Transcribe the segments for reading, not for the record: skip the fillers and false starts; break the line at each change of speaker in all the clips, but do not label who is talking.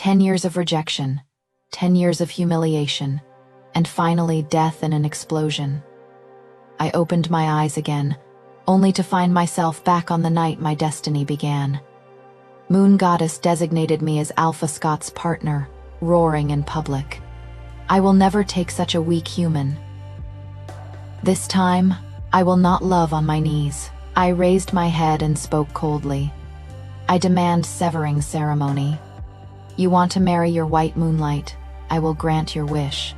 10 years of rejection, 10 years of humiliation, and finally death in an explosion. I opened my eyes again, only to find myself back on the night my destiny began. Moon Goddess designated me as Alpha Scott's partner, roaring in public. I will never take such a weak human. This time, I will not love on my knees. I raised my head and spoke coldly. I demand severing ceremony. You want to marry your white moonlight? I will grant your wish.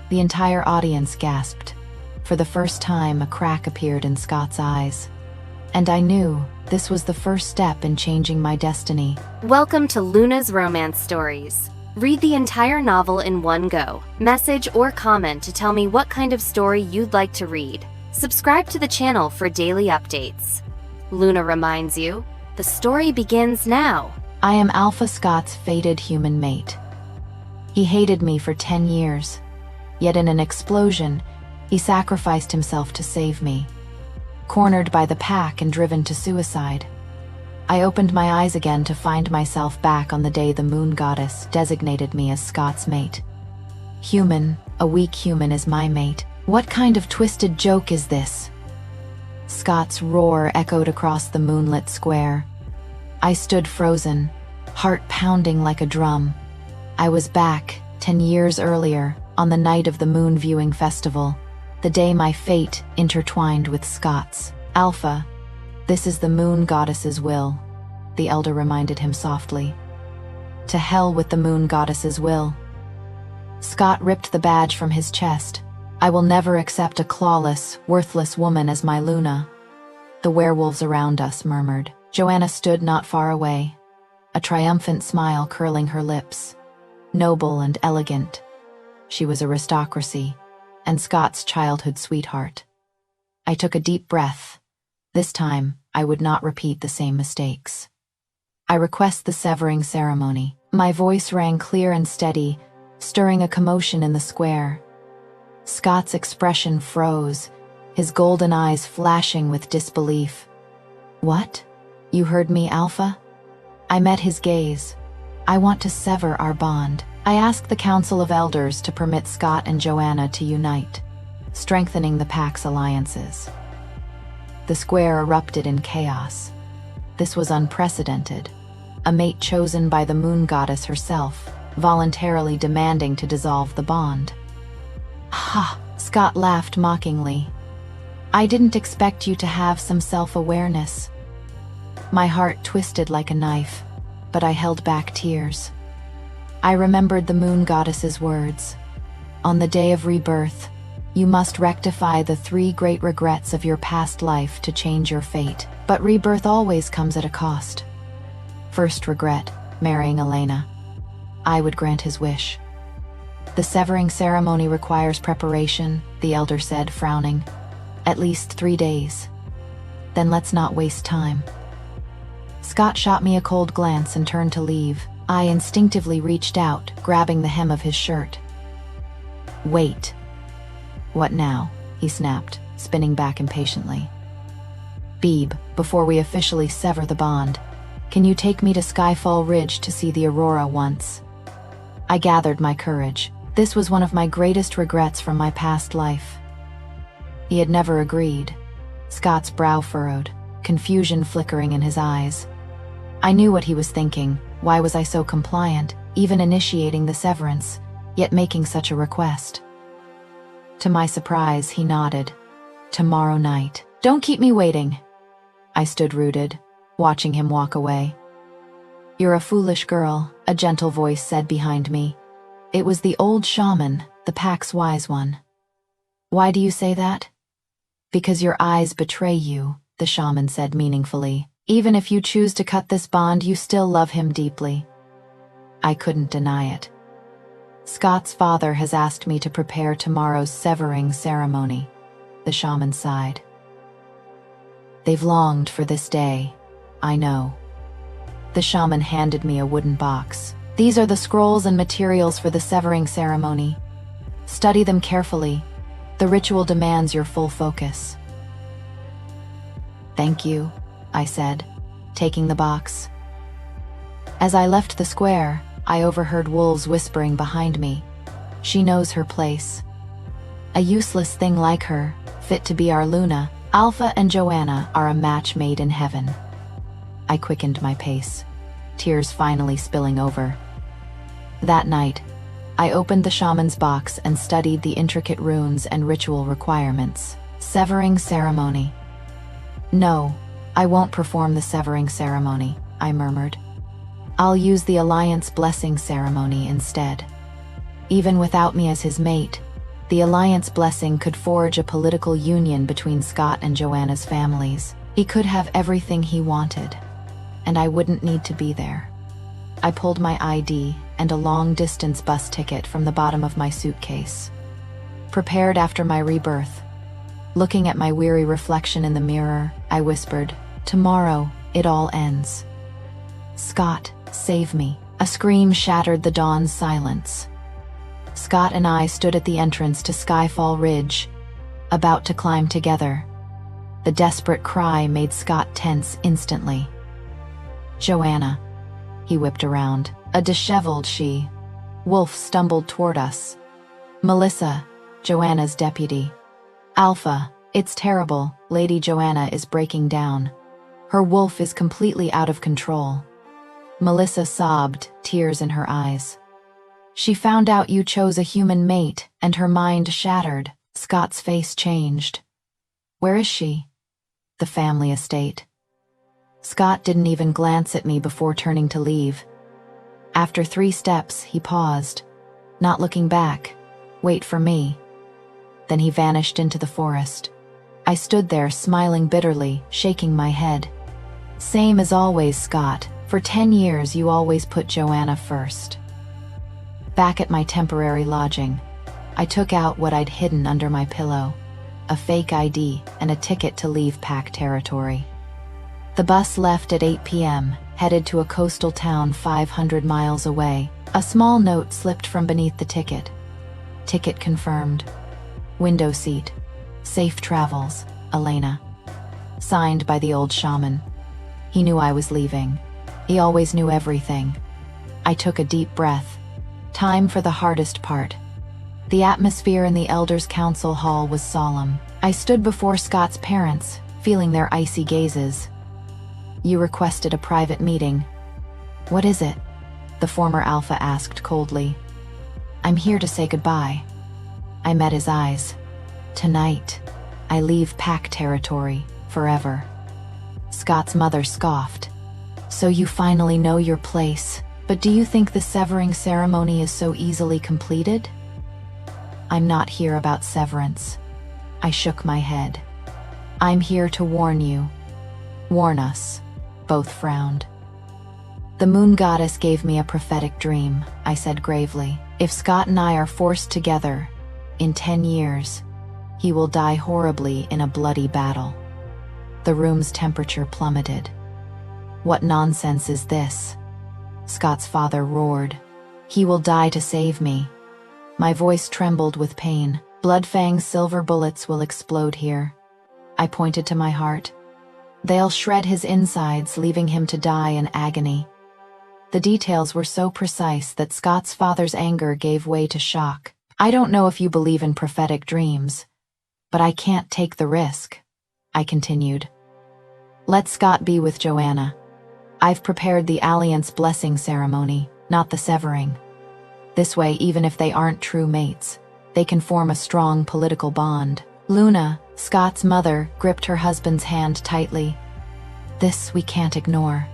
The entire audience gasped. For the first time, a crack appeared in Scott's eyes. And I knew this was the first step in changing my destiny.
Welcome to Luna's Romance Stories. Read the entire novel in one go. Message or comment to tell me what kind of story you'd like to read. Subscribe to the channel for daily updates. Luna reminds you, the story begins now.
I am Alpha Scott's fated human mate. He hated me for 10 years, yet in an explosion, he sacrificed himself to save me. Cornered by the pack and driven to suicide, I opened my eyes again to find myself back on the day the Moon Goddess designated me as Scott's mate. Human, a weak human is my mate. What kind of twisted joke is this? Scott's roar echoed across the moonlit square. I stood frozen, heart pounding like a drum. I was back, 10 years earlier, on the night of the moon viewing festival, the day my fate intertwined with Scott's. Alpha, this is the Moon Goddess's will, the elder reminded him softly. To hell with the Moon Goddess's will. Scott ripped the badge from his chest. I will never accept a clawless, worthless woman as my Luna. The werewolves around us murmured. Joanna stood not far away, a triumphant smile curling her lips. Noble and elegant, she was aristocracy, and Scott's childhood sweetheart. I took a deep breath. This time, I would not repeat the same mistakes. I request the severing ceremony. My voice rang clear and steady, stirring a commotion in the square. Scott's expression froze, his golden eyes flashing with disbelief. What? You heard me, Alpha? I met his gaze. I want to sever our bond. I asked the Council of Elders to permit Scott and Joanna to unite, strengthening the pack's alliances. The square erupted in chaos. This was unprecedented. A mate chosen by the Moon Goddess herself, voluntarily demanding to dissolve the bond. Ha! Scott laughed mockingly. I didn't expect you to have some self-awareness. My heart twisted like a knife, but I held back tears. I remembered the Moon Goddess's words. On the day of rebirth, you must rectify the 3 great regrets of your past life to change your fate. But rebirth always comes at a cost. First regret, marrying Elena. I would grant his wish. The severing ceremony requires preparation, the elder said, frowning. At least 3 days. Then let's not waste time. Scott shot me a cold glance and turned to leave. I instinctively reached out, grabbing the hem of his shirt. Wait. What now? He snapped, spinning back impatiently. Beeb, before we officially sever the bond, can you take me to Skyfall Ridge to see the aurora once? I gathered my courage. This was one of my greatest regrets from my past life. He had never agreed. Scott's brow furrowed, confusion flickering in his eyes. I knew what he was thinking. Why was I so compliant, even initiating the severance, yet making such a request? To my surprise, he nodded. Tomorrow night. Don't keep me waiting. I stood rooted, watching him walk away. You're a foolish girl, a gentle voice said behind me. It was the old shaman, the pack's wise one. Why do you say that? Because your eyes betray you, the shaman said meaningfully. Even if you choose to cut this bond, you still love him deeply. I couldn't deny it. Scott's father has asked me to prepare tomorrow's severing ceremony, the shaman sighed. They've longed for this day, I know. The shaman handed me a wooden box. These are the scrolls and materials for the severing ceremony. Study them carefully. The ritual demands your full focus. Thank you, I said, taking the box. As I left the square, I overheard wolves whispering behind me. She knows her place. A useless thing like her, fit to be our Luna. Alpha and Joanna are a match made in heaven. I quickened my pace, tears finally spilling over. That night, I opened the shaman's box and studied the intricate runes and ritual requirements. Severing ceremony. No, I won't perform the severing ceremony, I murmured. I'll use the alliance blessing ceremony instead. Even without me as his mate, the alliance blessing could forge a political union between Scott and Joanna's families. He could have everything he wanted, and I wouldn't need to be there. I pulled my ID and a long-distance bus ticket from the bottom of my suitcase. Prepared after my rebirth, looking at my weary reflection in the mirror, I whispered, "Tomorrow, it all ends." "Scott, save me." A scream shattered the dawn's silence. Scott and I stood at the entrance to Skyfall Ridge, about to climb together. The desperate cry made Scott tense instantly. "Joanna." He whipped around. A disheveled wolf stumbled toward us. "Melissa, Joanna's deputy." "Alpha, it's terrible. Lady Joanna is breaking down. Her wolf is completely out of control." Melissa sobbed, tears in her eyes. "She found out you chose a human mate, and her mind shattered." Scott's face changed. "Where is she?" "The family estate." Scott didn't even glance at me before turning to leave. After 3 steps, he paused, not looking back. "Wait for me." Then he vanished into the forest. I stood there, smiling bitterly, shaking my head. "Same as always, Scott. For 10 years, you always put Joanna first." Back at my temporary lodging, I took out what I'd hidden under my pillow, a fake ID and a ticket to leave Pack territory. The bus left at 8 p.m., headed to a coastal town 500 miles away. A small note slipped from beneath the ticket. "Ticket confirmed. Window seat. Safe travels, Elena." Signed by the old shaman. He knew I was leaving. He always knew everything. I took a deep breath. Time for the hardest part. The atmosphere in the Elders' Council Hall was solemn. I stood before Scott's parents, feeling their icy gazes. "You requested a private meeting. What is it?" the former Alpha asked coldly. "I'm here to say goodbye." I met his eyes. "Tonight, I leave Pack territory, forever." Scott's mother scoffed. "So you finally know your place, but do you think the severing ceremony is so easily completed?" "I'm not here about severance." I shook my head. "I'm here to warn you." "Warn us." Both frowned. "The moon goddess gave me a prophetic dream," I said gravely. "If Scott and I are forced together, in 10 years, he will die horribly in a bloody battle." The room's temperature plummeted. "What nonsense is this?" Scott's father roared. "He will die to save me." My voice trembled with pain. "Bloodfang's silver bullets will explode here." I pointed to my heart. "They'll shred his insides, leaving him to die in agony." The details were so precise that Scott's father's anger gave way to shock. "I don't know if you believe in prophetic dreams, but I can't take the risk," I continued. "Let Scott be with Joanna. I've prepared the alliance blessing ceremony, not the severing. This way, even if they aren't true mates, they can form a strong political bond." Luna, Scott's mother, gripped her husband's hand tightly. "This we can't ignore."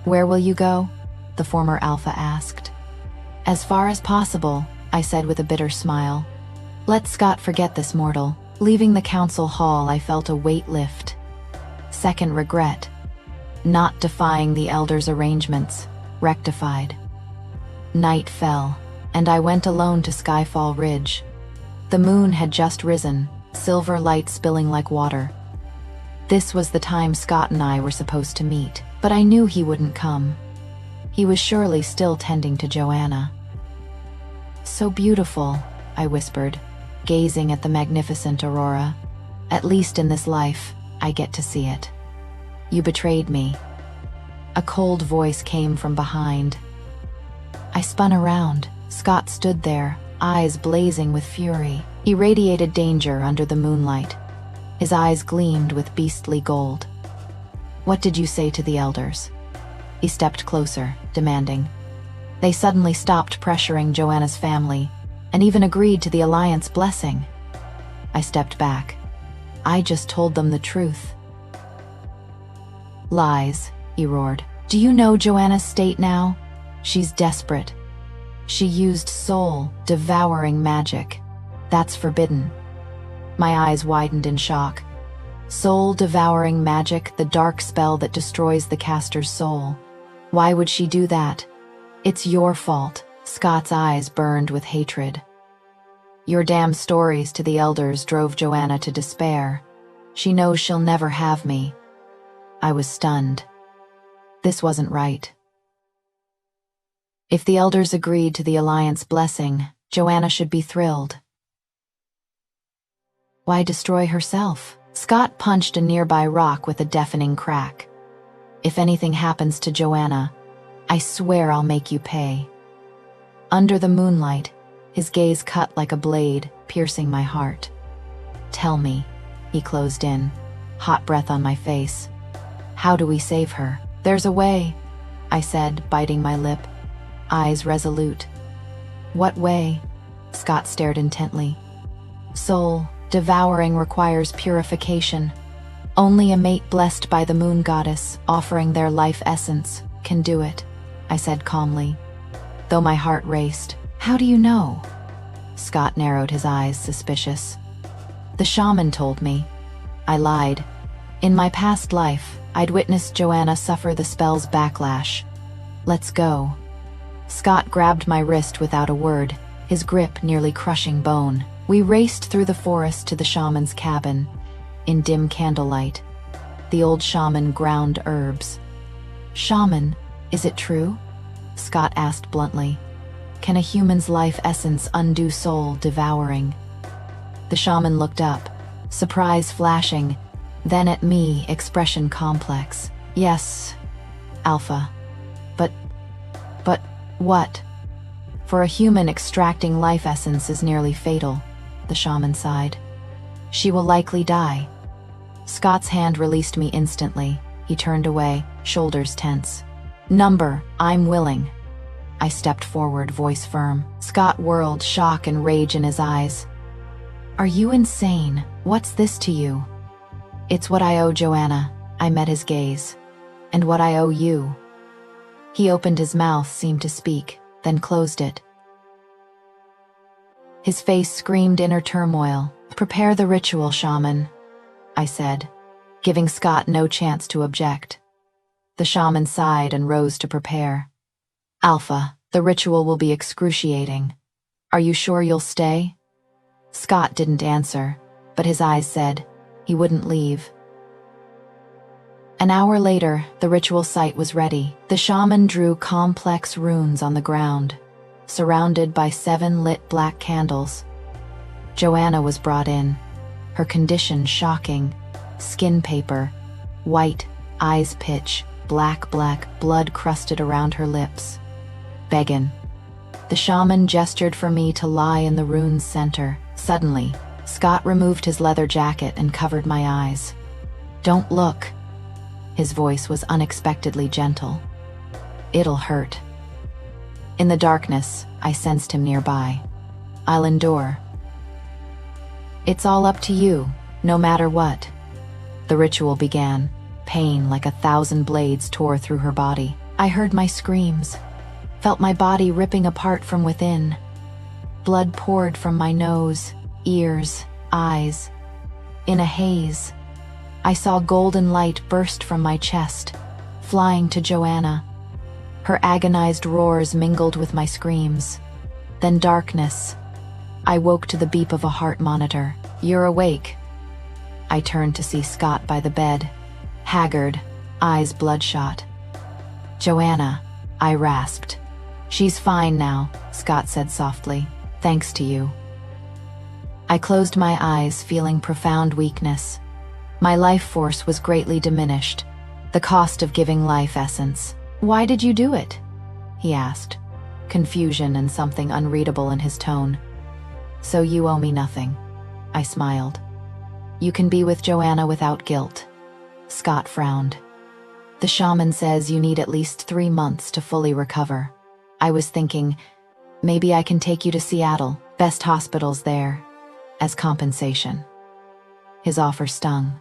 "Where will you go?" the former Alpha asked. "As far as possible," I said with a bitter smile. "Let Scott forget this mortal." Leaving the council hall, I felt a weight lift. Second regret. Not defying the elders' arrangements. Rectified. Night fell, and I went alone to Skyfall Ridge. The moon had just risen, silver light spilling like water. This was the time Scott and I were supposed to meet, but I knew he wouldn't come. He was surely still tending to Joanna. "So beautiful," I whispered, gazing at the magnificent aurora. "At least in this life, I get to see it." "You betrayed me." A cold voice came from behind. I spun around. Scott stood there, eyes blazing with fury. He radiated danger under the moonlight. His eyes gleamed with beastly gold. "What did you say to the elders?" He stepped closer, demanding. "They suddenly stopped pressuring Joanna's family, and even agreed to the alliance blessing." I stepped back. "I just told them the truth." "Lies," he roared. "Do you know Joanna's state now? She's desperate. She used soul-devouring magic. That's forbidden." My eyes widened in shock. Soul-devouring magic, the dark spell that destroys the caster's soul. Why would she do that? "It's your fault." Scott's eyes burned with hatred. "Your damn stories to the elders drove Joanna to despair. She knows she'll never have me." I was stunned. This wasn't right. If the elders agreed to the alliance blessing, Joanna should be thrilled. Why destroy herself? Scott punched a nearby rock with a deafening crack. "If anything happens to Joanna, I swear I'll make you pay." Under the moonlight, his gaze cut like a blade, piercing my heart. "Tell me," he closed in, hot breath on my face. "How do we save her?" "There's a way," I said, biting my lip, eyes resolute. "What way?" Scott stared intently. "Soul devouring requires purification. Only a mate blessed by the moon goddess, offering their life essence, can do it," I said calmly, though my heart raced. "How do you know?" Scott narrowed his eyes, suspicious. "The shaman told me." I lied. In my past life, I'd witnessed Joanna suffer the spell's backlash. "Let's go." Scott grabbed my wrist without a word, his grip nearly crushing bone. We raced through the forest to the shaman's cabin. In dim candlelight, the old shaman ground herbs. "Shaman, is it true?" Scott asked bluntly. "Can a human's life essence undo soul devouring?" The shaman looked up, surprise flashing, then at me, expression complex. "Yes, Alpha. But what?" "For a human, extracting life essence is nearly fatal," the shaman sighed. "She will likely die." Scott's hand released me instantly. He turned away, shoulders tense. "Number, I'm willing." I stepped forward, voice firm. Scott whirled, shock and rage in his eyes. "Are you insane? What's this to you?" "It's what I owe Joanna." I met his gaze. "And what I owe you." He opened his mouth, seemed to speak, then closed it. His face screamed inner turmoil. "Prepare the ritual, shaman," I said, giving Scott no chance to object. The shaman sighed and rose to prepare. "Alpha, the ritual will be excruciating. Are you sure you'll stay?" Scott didn't answer, but his eyes said he wouldn't leave. An hour later, the ritual site was ready. The shaman drew complex runes on the ground, surrounded by 7 lit black candles. Joanna was brought in, her condition shocking. Skin paper, white, eyes pitch, black, blood crusted around her lips. "Beggin." The shaman gestured for me to lie in the rune's center. Suddenly, Scott removed his leather jacket and covered my eyes. "Don't look." His voice was unexpectedly gentle. "It'll hurt." In the darkness, I sensed him nearby. "I'll endure." "It's all up to you, no matter what." The ritual began. Pain like 1,000 blades tore through her body. I heard my screams, felt my body ripping apart from within. Blood poured from my nose, ears, eyes. In a haze, I saw golden light burst from my chest, flying to Joanna. Her agonized roars mingled with my screams. Then darkness. I woke to the beep of a heart monitor. "You're awake." I turned to see Scott by the bed, haggard, eyes bloodshot. "Joanna," I rasped. "She's fine now," Scott said softly. "Thanks to you." I closed my eyes, feeling profound weakness. My life force was greatly diminished, the cost of giving life essence. "Why did you do it?" he asked. confusion and something unreadable in his tone. "So you owe me nothing," I smiled. "You can be with Joanna without guilt." Scott frowned. "The shaman says you need at least 3 months to fully recover." I was thinking, maybe I can take you to Seattle, best hospitals there, as compensation. His offer stung.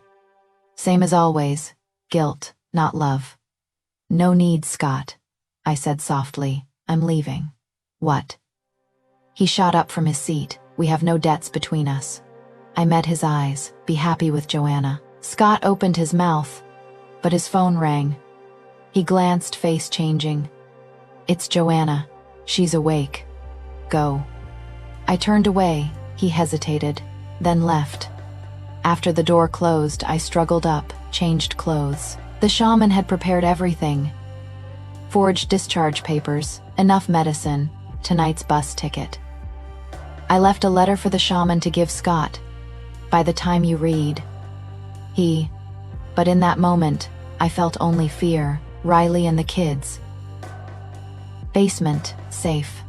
"Same as always, guilt, not love." "No need, Scott," I said softly. "I'm leaving." "What?" He shot up from his seat. "We have no debts between us." I met his eyes. "Be happy with Joanna." Scott opened his mouth, but his phone rang. He glanced, face changing. "It's Joanna. She's awake. Go." I turned away. He hesitated, then left. After the door closed, I struggled up, changed clothes. The shaman had prepared everything. Forged discharge papers, enough medicine, tonight's bus ticket. I left a letter for the shaman to give Scott. "By the time you read." But in that moment, I felt only fear. Riley and the kids. Basement, safe.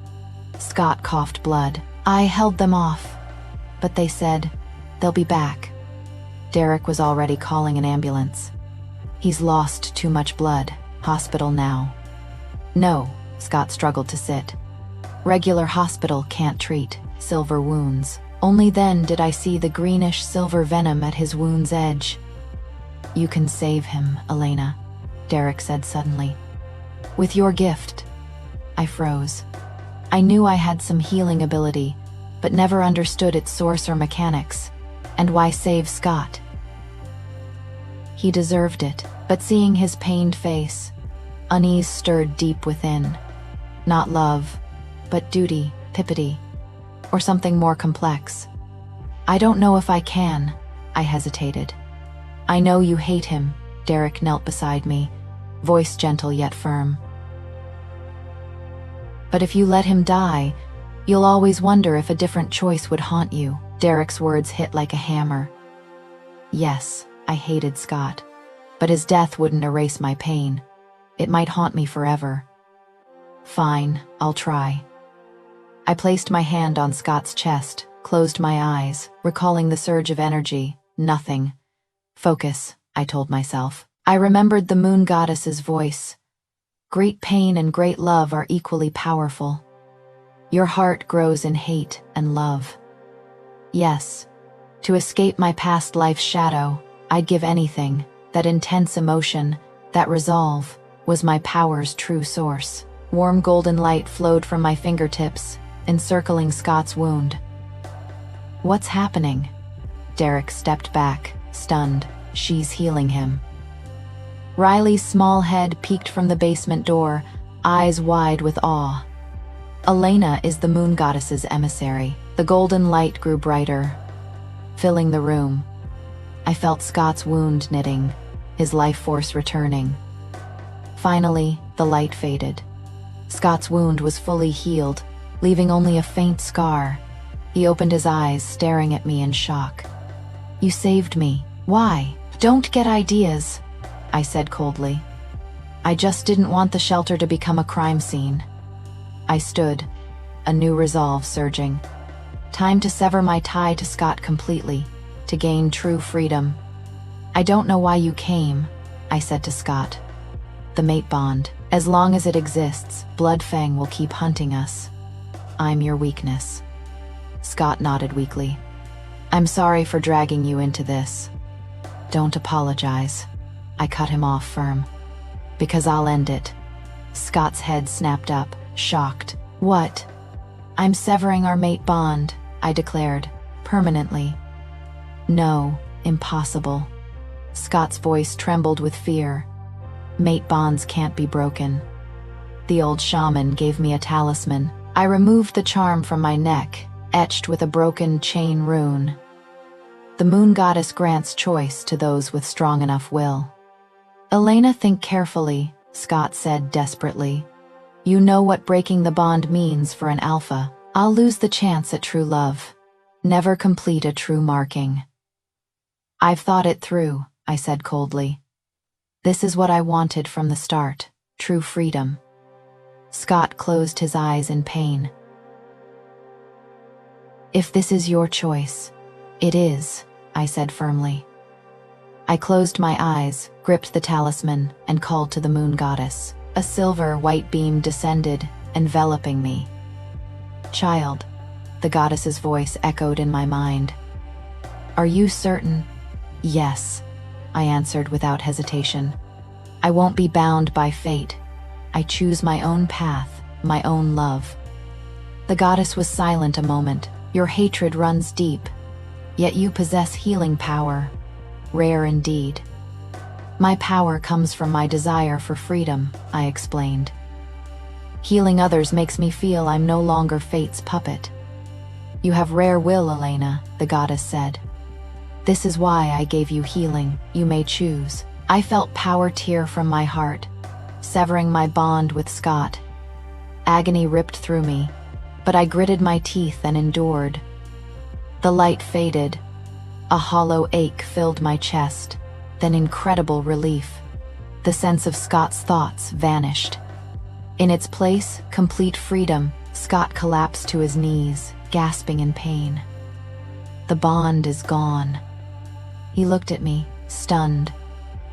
Scott coughed blood. I held them off, but they said, "They'll be back." Derek was already calling an ambulance. "He's lost too much blood. Hospital now." "No," Scott struggled to sit. "Regular hospital can't treat silver wounds." Only then did I see the greenish silver venom at his wound's edge. "You can save him, Elena," Derek said suddenly. "With your gift." I froze. I knew I had some healing ability, but never understood its source or mechanics. And why save Scott? He deserved it, but seeing his pained face, unease stirred deep within. Not love, but duty, pippity, or something more complex. "I don't know if I can," I hesitated. "I know you hate him." Derek knelt beside me, voice gentle yet firm. "But if you let him die, you'll always wonder if a different choice would haunt you." Derek's words hit like a hammer. Yes, I hated Scott, but his death wouldn't erase my pain. It might haunt me forever. "Fine, I'll try." I placed my hand on Scott's chest, closed my eyes, recalling the surge of energy. Nothing. "Focus," I told myself. I remembered the moon goddess's voice. "Great pain and great love are equally powerful. Your heart grows in hate and love." Yes, to escape my past life's shadow, I'd give anything. That intense emotion, that resolve, was my power's true source. Warm golden light flowed from my fingertips, encircling Scott's wound. "What's happening?" Derek stepped back, stunned. "She's healing him." Riley's small head peeked from the basement door, eyes wide with awe. "Elena is the moon goddess's emissary." The golden light grew brighter, filling the room. I felt Scott's wound knitting, his life force returning. Finally, the light faded. Scott's wound was fully healed, leaving only a faint scar. He opened his eyes, staring at me in shock. "You saved me. Why?" "Don't get ideas," I said coldly. "I just didn't want the shelter to become a crime scene." I stood, a new resolve surging. Time to sever my tie to Scott completely, to gain true freedom. "I don't know why you came," I said to Scott. "The mate bond. As long as it exists, Bloodfang will keep hunting us. I'm your weakness." Scott nodded weakly. "I'm sorry for dragging you into this." "Don't apologize." I cut him off firm. "Because I'll end it." Scott's head snapped up, shocked. "What?" "I'm severing our mate bond," I declared, "permanently." "No, impossible." Scott's voice trembled with fear. "Mate bonds can't be broken." The old shaman gave me a talisman. I removed the charm from my neck, etched with a broken chain rune. The moon goddess grants choice to those with strong enough will. "Elena, think carefully," Scott said desperately. "You know what breaking the bond means for an alpha. I'll lose the chance at true love. Never complete a true marking." "I've thought it through," I said coldly. "This is what I wanted from the start, true freedom." Scott closed his eyes in pain. "If this is your choice, it is," I said firmly. I closed my eyes, gripped the talisman, and called to the moon goddess. A silver white beam descended, enveloping me. "Child," the goddess's voice echoed in my mind. "Are you certain?" "Yes," I answered without hesitation. "I won't be bound by fate. I choose my own path, my own love." The goddess was silent a moment. "Your hatred runs deep, yet you possess healing power. Rare indeed." "My power comes from my desire for freedom," I explained. "Healing others makes me feel I'm no longer fate's puppet." "You have rare will, Elena," the goddess said. "This is why I gave you healing. You may choose." I felt power tear from my heart, severing my bond with Scott. Agony ripped through me, but I gritted my teeth and endured. The light faded. A hollow ache filled my chest, then incredible relief. The sense of Scott's thoughts vanished. In its place, complete freedom. Scott collapsed to his knees, gasping in pain. "The bond is gone." He looked at me, stunned,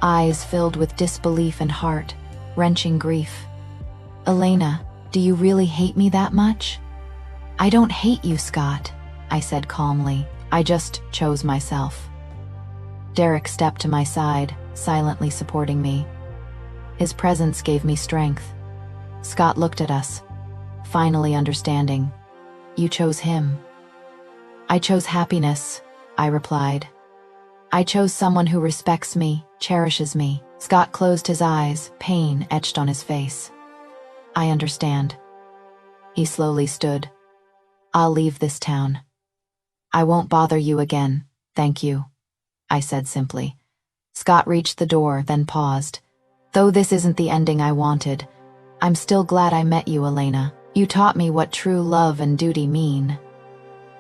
eyes filled with disbelief and heart-wrenching grief. "Elena, do you really hate me that much?" "I don't hate you, Scott," I said calmly. "I just chose myself." Derek stepped to my side, silently supporting me. His presence gave me strength. Scott looked at us, finally understanding. "You chose him." "I chose happiness," I replied. "I chose someone who respects me, cherishes me." Scott closed his eyes, pain etched on his face. "I understand." He slowly stood. "I'll leave this town. I won't bother you again, thank you," I said simply. Scott reached the door, then paused. "Though this isn't the ending I wanted, I'm still glad I met you, Elena. You taught me what true love and duty mean."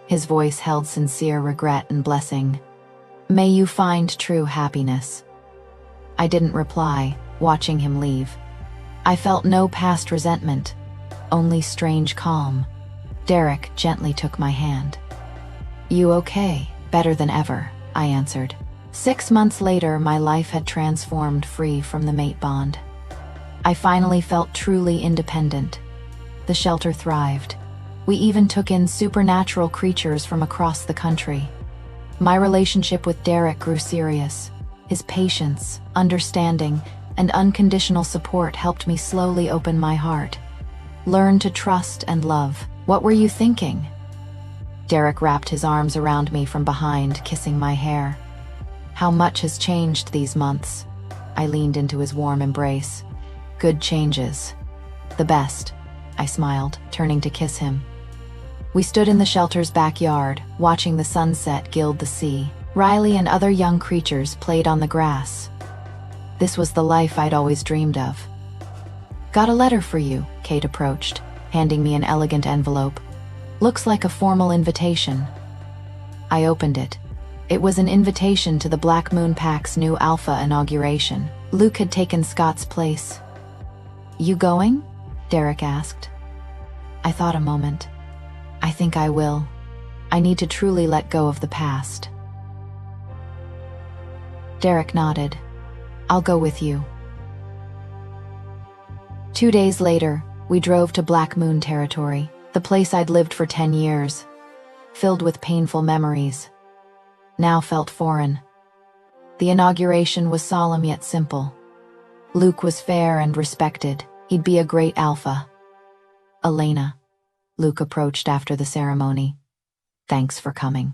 His voice held sincere regret and blessing. "May you find true happiness." I didn't reply, watching him leave. I felt no past resentment, only strange calm. Derek gently took my hand. "You okay?" "Better than ever," I answered. 6 months later, my life had transformed free from the mate bond. I finally felt truly independent. The shelter thrived. We even took in supernatural creatures from across the country. My relationship with Derek grew serious. His patience, understanding, and unconditional support helped me slowly open my heart. Learn to trust and love. "What were you thinking?" Derek wrapped his arms around me from behind, kissing my hair. "How much has changed these months?" I leaned into his warm embrace. "Good changes. The best," I smiled, turning to kiss him. We stood in the shelter's backyard, watching the sunset gild the sea. Riley and other young creatures played on the grass. This was the life I'd always dreamed of. "Got a letter for you," Kate approached, handing me an elegant envelope. "Looks like a formal invitation." I opened it. It was an invitation to the Black Moon Pack's new Alpha inauguration. Luke had taken Scott's place. "You going?" Derek asked. I thought a moment. "I think I will. I need to truly let go of the past." Derek nodded. "I'll go with you." 2 days later, we drove to Black Moon territory, the place I'd lived for 10 years, filled with painful memories. Now felt foreign. The inauguration was solemn yet simple. Luke was fair and respected. He'd be a great alpha. "Elena," Luke approached after the ceremony. "Thanks for coming."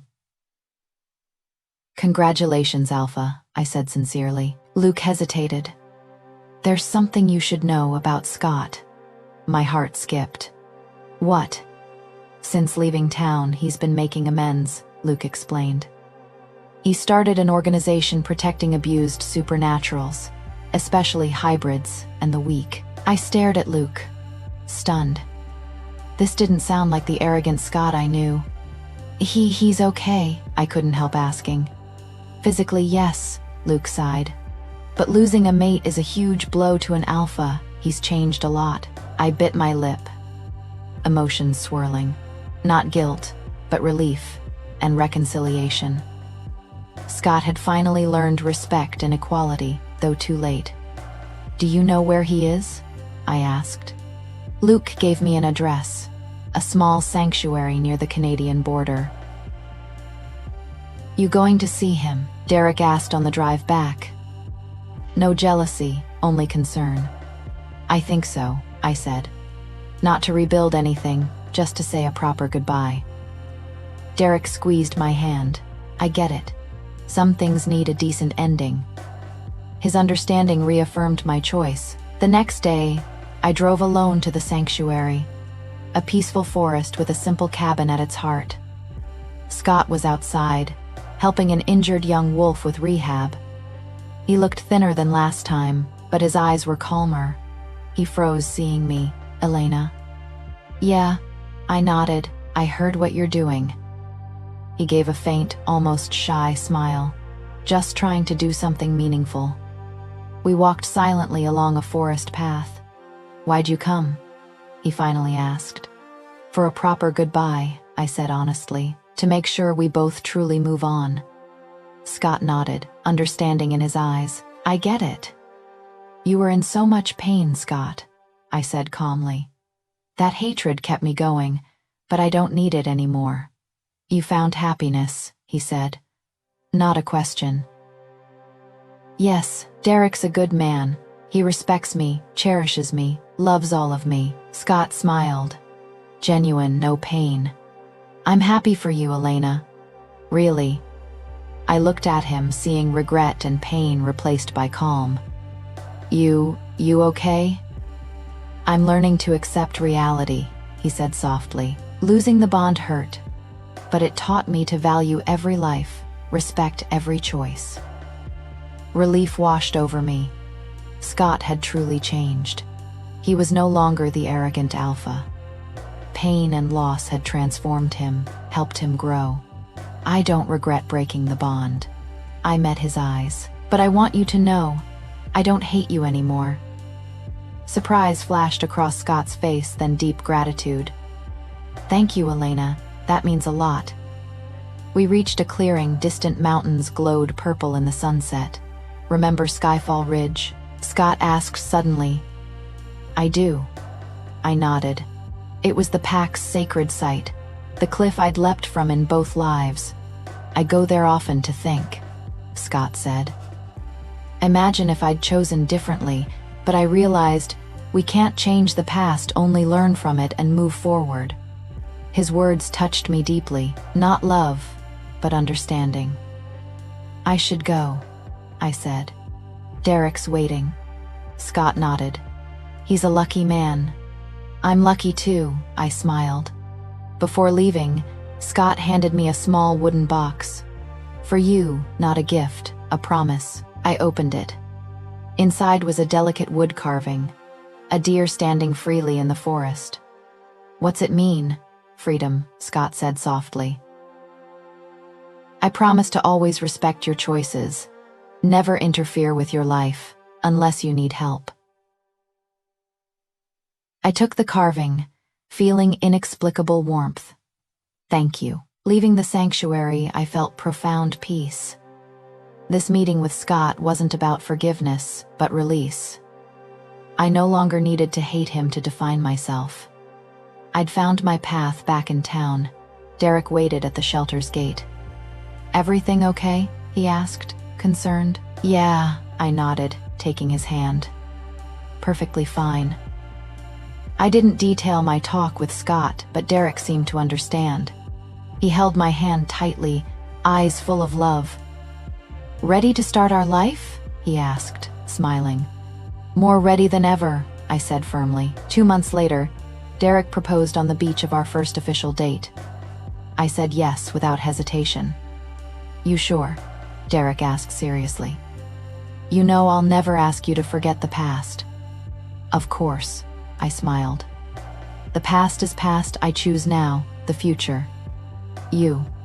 "Congratulations, Alpha," I said sincerely. Luke hesitated. "There's something you should know about Scott." My heart skipped. "What?" "Since leaving town, he's been making amends," Luke explained. "He started an organization protecting abused supernaturals, especially hybrids and the weak." I stared at Luke, stunned. This didn't sound like the arrogant Scott I knew. He's okay," I couldn't help asking. "Physically, yes," Luke sighed. "But losing a mate is a huge blow to an alpha. He's changed a lot." I bit my lip, emotions swirling. Not guilt, but relief and reconciliation. Scott had finally learned respect and equality, though too late. "Do you know where he is?" I asked. Luke gave me an address, a small sanctuary near the Canadian border. "You going to see him?" Derek asked on the drive back. No jealousy, only concern. "I think so," I said. "Not to rebuild anything, just to say a proper goodbye." Derek squeezed my hand. "I get it. Some things need a decent ending." His understanding reaffirmed my choice. The next day, I drove alone to the sanctuary, a peaceful forest with a simple cabin at its heart. Scott was outside, helping an injured young wolf with rehab. He looked thinner than last time, but his eyes were calmer. He froze seeing me. "Elena?" "Yeah," I nodded. "I heard what you're doing." He gave a faint, almost shy smile. "Just trying to do something meaningful." We walked silently along a forest path. "Why'd you come?" he finally asked. "For a proper goodbye," I said honestly, "to make sure we both truly move on." Scott nodded, understanding in his eyes. "I get it." "You were in so much pain, Scott," I said calmly. "That hatred kept me going, but I don't need it anymore." "You found happiness," he said. Not a question. "Yes, Derek's a good man. He respects me, cherishes me, loves all of me." Scott smiled. Genuine, no pain. "I'm happy for you, Elena. Really." I looked at him, seeing regret and pain replaced by calm. You okay?" "I'm learning to accept reality," he said softly. "Losing the bond hurt, but it taught me to value every life, respect every choice." Relief washed over me. Scott had truly changed. He was no longer the arrogant alpha. Pain and loss had transformed him, helped him grow. "I don't regret breaking the bond." I met his eyes. "But I want you to know, I don't hate you anymore." Surprise flashed across Scott's face, then deep gratitude. "Thank you, Elena. That means a lot." We reached a clearing. Distant mountains glowed purple in the sunset. "Remember Skyfall Ridge?" Scott asked suddenly. "I do." I nodded. It was the pack's sacred site, the cliff I'd leapt from in both lives. "I go there often to think," Scott said. "Imagine if I'd chosen differently, but I realized we can't change the past, only learn from it and move forward." His words touched me deeply, not love, but understanding. "I should go," I said. "Derek's waiting." Scott nodded. "He's a lucky man." "I'm lucky too," I smiled. Before leaving, Scott handed me a small wooden box. "For you, not a gift, a promise." I opened it. Inside was a delicate wood carving, a deer standing freely in the forest. "What's it mean?" "Freedom," Scott said softly. "I promise to always respect your choices, never interfere with your life, unless you need help." I took the carving, feeling inexplicable warmth. "Thank you." Leaving the sanctuary, I felt profound peace. This meeting with Scott wasn't about forgiveness, but release. I no longer needed to hate him to define myself. I'd found my path back in town. Derek waited at the shelter's gate. "Everything okay?" he asked, concerned. "Yeah," I nodded, taking his hand. "Perfectly fine." I didn't detail my talk with Scott, but Derek seemed to understand. He held my hand tightly, eyes full of love. "Ready to start our life?" he asked, smiling. "More ready than ever," I said firmly. 2 months later, Derek proposed on the beach of our first official date. I said yes without hesitation. "You sure?" Derek asked seriously. "You know I'll never ask you to forget the past." "Of course," I smiled. "The past is past, I choose now, the future."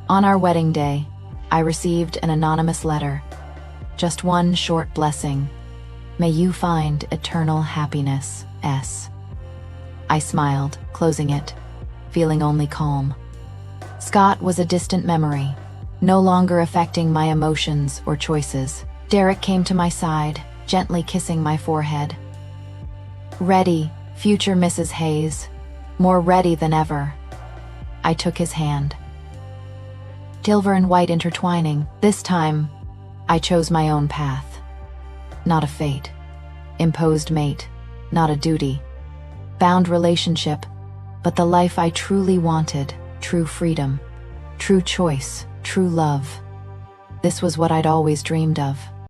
On our wedding day, I received an anonymous letter. Just one short blessing. "May you find eternal happiness, S." I smiled, closing it, feeling only calm. Scott was a distant memory, no longer affecting my emotions or choices. Derek came to my side, gently kissing my forehead. Ready, future Mrs. Hayes, more ready than ever. I took his hand. Silver and white intertwining. This time, I chose my own path. Not a fate. Imposed mate. Not a duty. Bound relationship, but the life I truly wanted. True freedom. True choice. True love. This was what I'd always dreamed of.